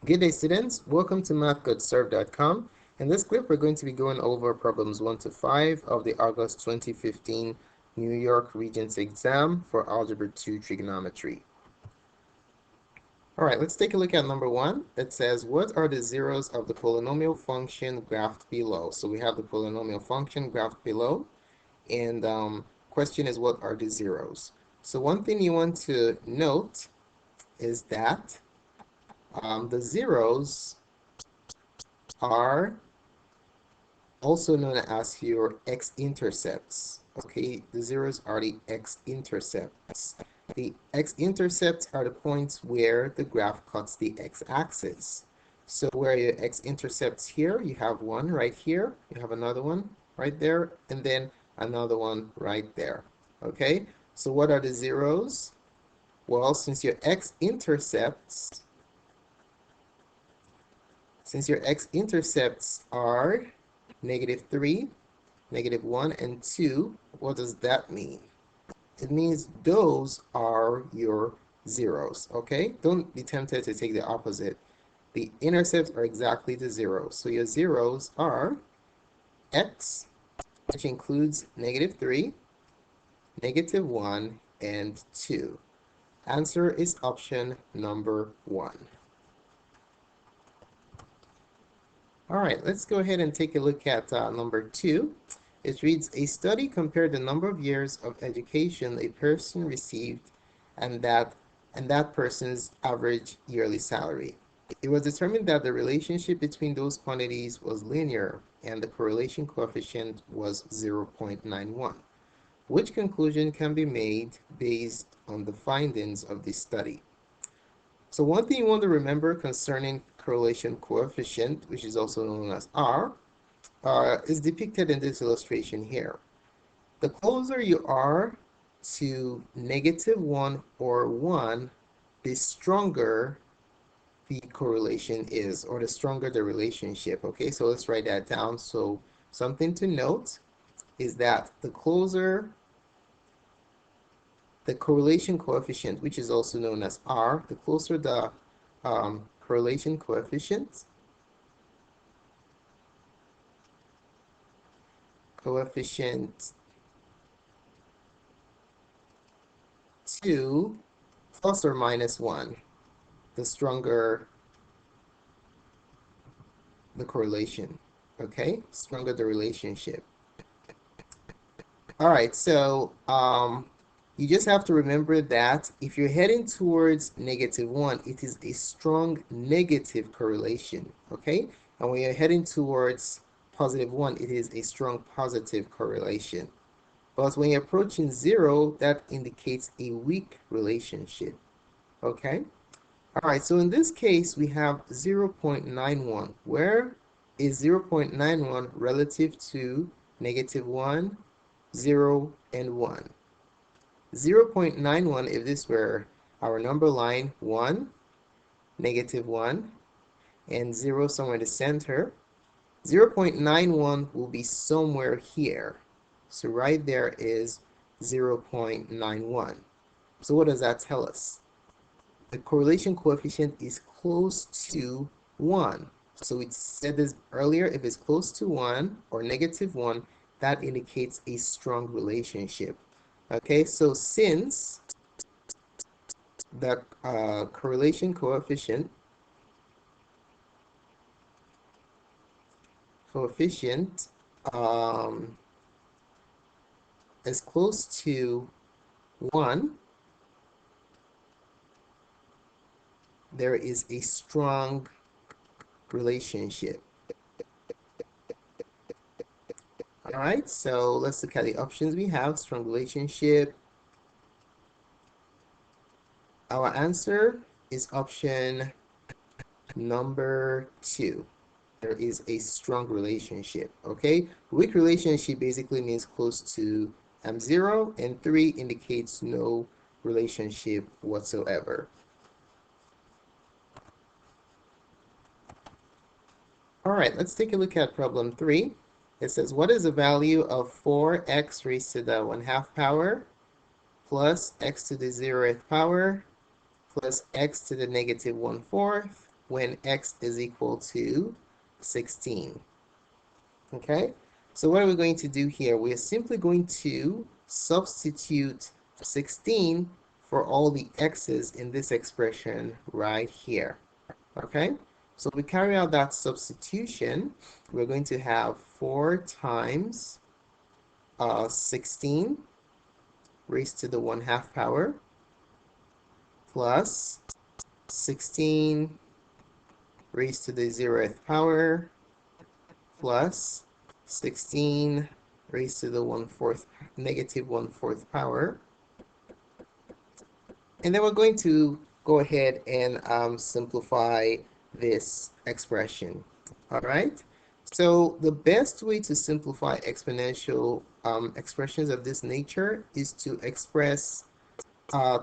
Good day, students. Welcome to mathgotserved.com. In this clip, we're going to be going over problems 1 to 5 of the August 2015 New York Regents exam for Algebra 2 Trigonometry. All right, let's take a look at number 1. It says, what are the zeros of the polynomial function graphed below? So we have the polynomial function graphed below, and question is, what are the zeros? So one thing you want to note is that the zeros are also known as your x-intercepts. Okay, the zeros are the x-intercepts. The x-intercepts are the points where the graph cuts the x-axis. So where your x-intercepts here, you have one right here, you have another one right there, and then another one right there. Okay, so what are the zeros? Well, since your x-intercepts are -3, -1, and 2, what does that mean? It means those are your zeros, okay? Don't be tempted to take the opposite. The intercepts are exactly the zeros. So your zeros are x, which includes -3, -1, and 2. Answer is option number 1. All right, let's go ahead and take a look at number 2. It reads, a study compared the number of years of education a person received and that person's average yearly salary. It was determined that the relationship between those quantities was linear and the correlation coefficient was 0.91. Which conclusion can be made based on the findings of this study? So one thing you want to remember concerning correlation coefficient, which is also known as R, is depicted in this illustration here. The closer you are to -1 or 1, the stronger the correlation is, or the stronger the relationship. Okay, so let's write that down. So something to note is that the closer the correlation coefficient, which is also known as R, the closer the correlation coefficient to plus or minus 1, the stronger the correlation, okay? Stronger the relationship. All right, so you just have to remember that if you're heading towards -1, it is a strong negative correlation, okay? And when you're heading towards +1, it is a strong positive correlation. But when you're approaching 0, that indicates a weak relationship, okay? All right, so in this case, we have 0.91. Where is 0.91 relative to -1, 0, and 1? 0.91, if this were our number line, 1, -1, and 0 somewhere in the center, 0.91 will be somewhere here. So right there is 0.91. So what does that tell us? The correlation coefficient is close to 1. So we said this earlier, if it's close to 1 or -1, that indicates a strong relationship. Okay, so since the correlation coefficient is close to 1, there is a strong relationship. All right, so let's look at the options we have. Strong relationship. Our answer is option number 2. There is a strong relationship, okay? Weak relationship basically means close to 0, and 3 indicates no relationship whatsoever. All right, let's take a look at problem 3. It says, what is the value of 4x raised to the 1/2 power plus x to the 0th power plus x to the -1/4 when x is equal to 16. Okay, so what are we going to do here? We are simply going to substitute 16 for all the x's in this expression right here. Okay, so we carry out that substitution. We're going to have 4 times 16 raised to the 1/2 power plus 16 raised to the 0th power plus 16 raised to the negative 1/4 power. And then we're going to go ahead and simplify this expression. All right. So the best way to simplify exponential expressions of this nature is to express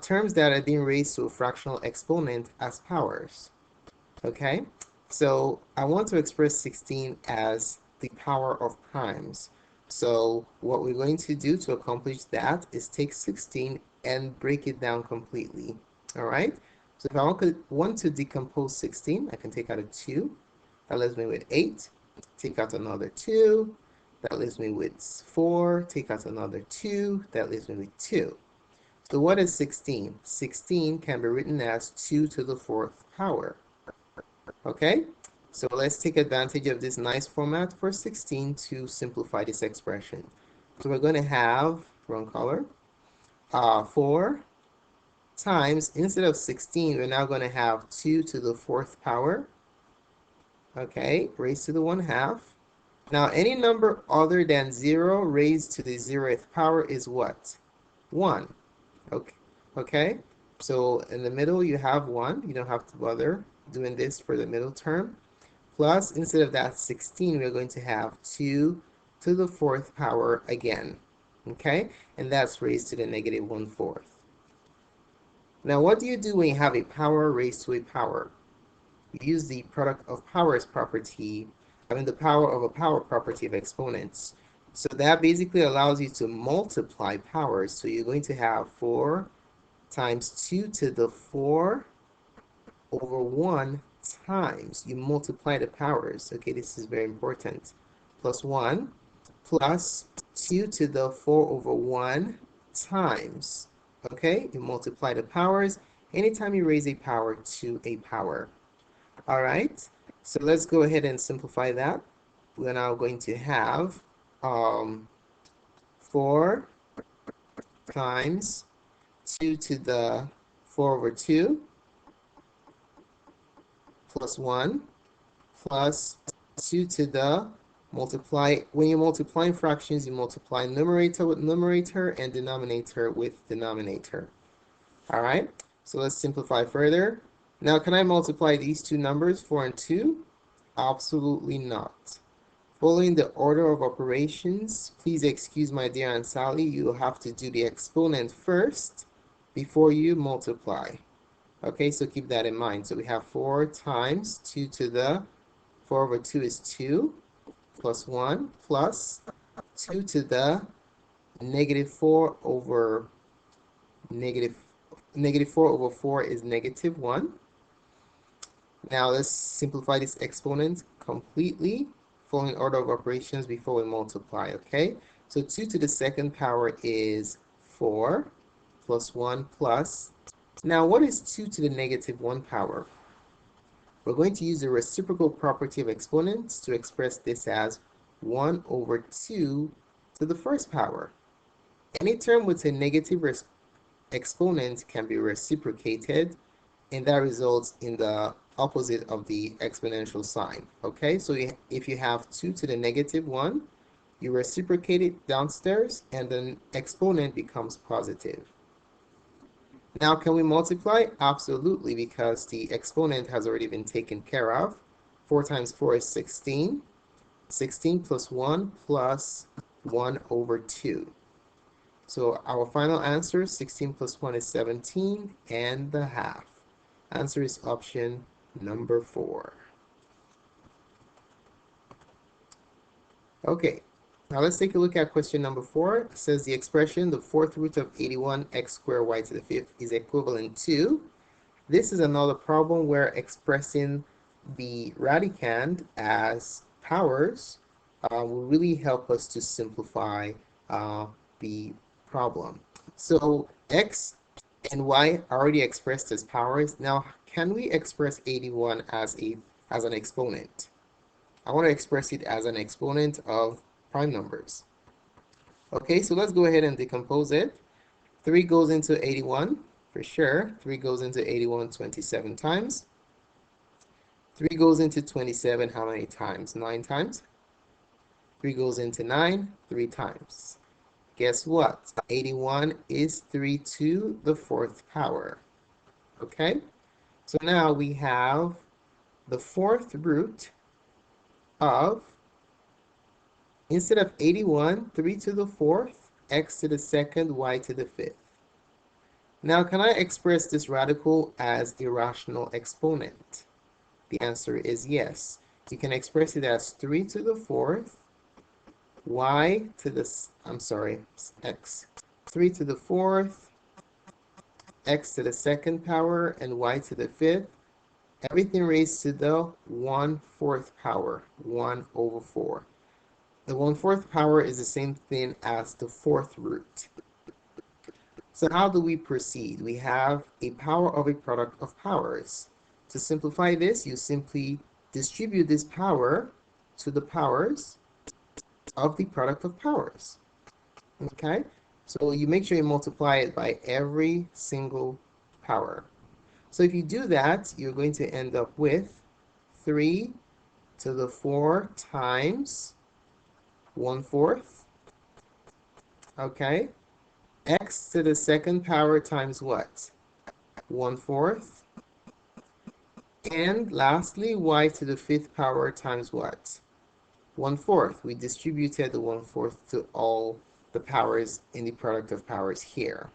terms that are being raised to a fractional exponent as powers. Okay, so I want to express 16 as the power of primes. So what we're going to do to accomplish that is take 16 and break it down completely. All right, so if I want to decompose 16, I can take out a 2. That leaves me with 8. Take out another 2. That leaves me with 4. Take out another 2. That leaves me with 2. So what is 16? 16 can be written as 2 to the 4th power. Okay, so let's take advantage of this nice format for 16 to simplify this expression. So we're going to have, wrong color, 4 times, instead of 16, we're now going to have 2 to the 4th power. Okay, raised to the 1/2. Now, any number other than 0 raised to the 0th power is what? 1. Okay, so in the middle you have 1. You don't have to bother doing this for the middle term. Plus, instead of that 16, we're going to have 2 to the 4th power again. Okay, and that's raised to the negative 1/4. Now, what do you do when you have a power raised to a power? You use the product of powers property, the power of a power property of exponents. So that basically allows you to multiply powers. So you're going to have 4 times 2 to the 4 over 1 times, you multiply the powers. Okay, this is very important. Plus 1 plus 2 to the 4 over 1 times. Okay, you multiply the powers anytime you raise a power to a power. All right, so let's go ahead and simplify that. We're now going to have 4 times 2 to the 4 over 2 plus 1 plus 2 to the multiply. When you're multiplying fractions, you multiply numerator with numerator and denominator with denominator. All right, so let's simplify further. Now, can I multiply these two numbers, 4 and 2? Absolutely not. Following the order of operations, please excuse my dear Aunt Sally, you will have to do the exponent first before you multiply. Okay, so keep that in mind. So we have 4 times 2 to the 4 over 2 is 2, plus 1, plus 2 to the negative 4 over negative 4 over 4 is negative 1. Now let's simplify this exponent completely, following order of operations before we multiply, okay? So 2 to the 2nd power is 4, plus 1 plus. Now what is 2 to the negative 1 power? We're going to use the reciprocal property of exponents to express this as 1 over 2 to the 1st power. Any term with a negative exponent can be reciprocated, and that results in the opposite of the exponential sign. Okay, so if you have 2 to the negative 1, you reciprocate it downstairs, and the exponent becomes positive. Now, can we multiply? Absolutely, because the exponent has already been taken care of. 4 times 4 is 16. 16 plus 1 plus 1 over 2. So our final answer, 16 plus 1 is 17 and a half. Answer is option number 4. Okay, now let's take a look at question number 4. It says the expression, the 4th root of 81x squared y to the 5th is equivalent to. This is another problem where expressing the radicand as powers will really help us to simplify the problem. So x and y are already expressed as powers. Now, can we express 81 as an exponent? I want to express it as an exponent of prime numbers. Okay, so let's go ahead and decompose it. 3 goes into 81, for sure. 3 goes into 81 27 times. 3 goes into 27 how many times? 9 times. 3 goes into 9, 3 times. Guess what? 81 is 3 to the 4th power. Okay? So now we have the 4th root of, instead of 81, 3 to the 4th, x to the 2nd, y to the 5th. Now, can I express this radical as a rational exponent? The answer is yes. You can express it as 3 to the 4th, y to the, x. 3 to the 4th, x to the 2nd power, and y to the 5th. Everything raised to the 1/4 power, 1 over 4. The 1/4 power is the same thing as the 4th root. So how do we proceed? We have a power of a product of powers. To simplify this, you simply distribute this power to the powers of the product of powers. Okay? So you make sure you multiply it by every single power. So if you do that, you're going to end up with 3 to the 4 times 1/4. Okay? X to the 2nd power times what? 1/4. And lastly, y to the 5th power times what? 1/4. We distributed the 1/4 to all the powers in the product of powers here.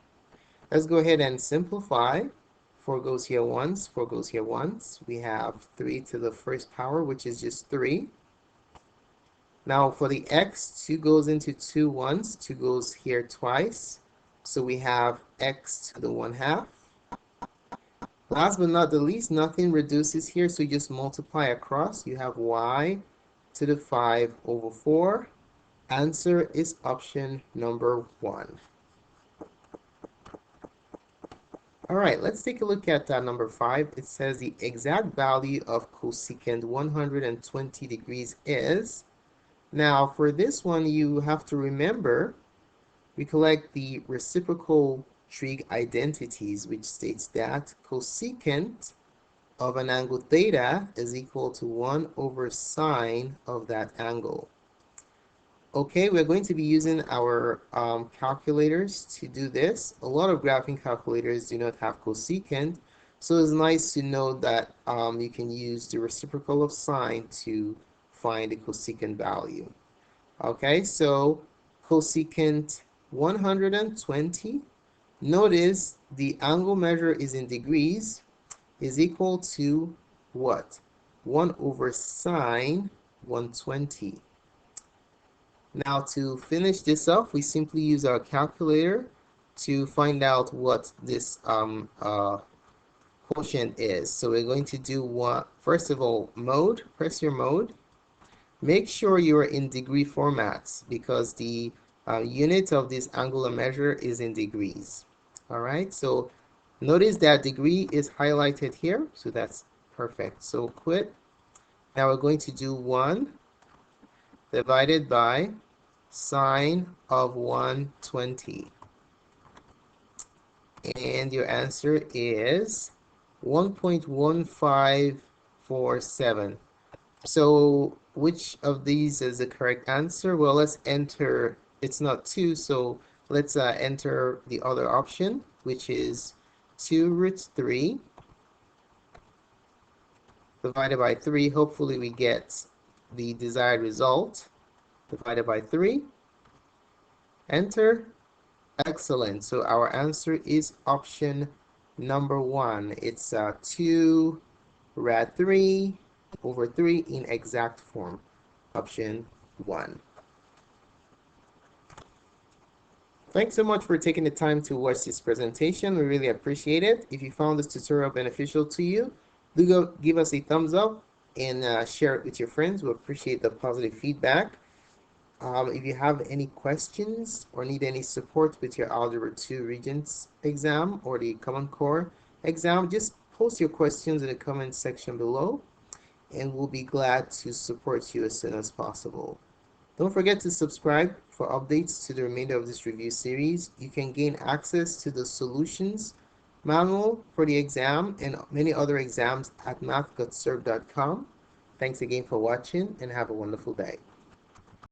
Let's go ahead and simplify. 4 goes here once, 4 goes here once. We have 3 to the 1st power, which is just 3. Now for the x, 2 goes into 2 once, 2 goes here twice. So we have x to the 1/2. Last but not the least, nothing reduces here, so you just multiply across. You have y to the 5 over 4. Answer is option number 1. All right, let's take a look at number 5. It says the exact value of cosecant 120 degrees is. Now, for this one, you have to remember, recollect the reciprocal trig identities, which states that cosecant of an angle theta is equal to 1 over sine of that angle. Okay, we're going to be using our calculators to do this. A lot of graphing calculators do not have cosecant, so it's nice to know that you can use the reciprocal of sine to find the cosecant value. Okay, so cosecant 120, notice the angle measure is in degrees, is equal to what? 1 over sine 120. Now to finish this off, we simply use our calculator to find out what this quotient is. So we're going to do what? First of all, mode, press your mode. Make sure you are in degree formats because the unit of this angular measure is in degrees. All right, so notice that degree is highlighted here, so that's perfect. So quit. Now we're going to do 1 divided by sine of 120. And your answer is 1.1547. So which of these is the correct answer? Well, let's enter, it's not 2, so let's enter the other option, which is 2 root 3 divided by 3. Hopefully we get the desired result. Divided by 3. Enter. Excellent. So our answer is option number 1. It's 2 rad 3 over 3 in exact form. Option 1. Thanks so much for taking the time to watch this presentation. We really appreciate it. If you found this tutorial beneficial to you, do give us a thumbs up and share it with your friends. We appreciate the positive feedback. If you have any questions or need any support with your Algebra 2 Regents exam or the Common Core exam, just post your questions in the comment section below, and we'll be glad to support you as soon as possible. Don't forget to subscribe for updates to the remainder of this review series. You can gain access to the solutions manual for the exam and many other exams at math.serve.com. Thanks again for watching and have a wonderful day.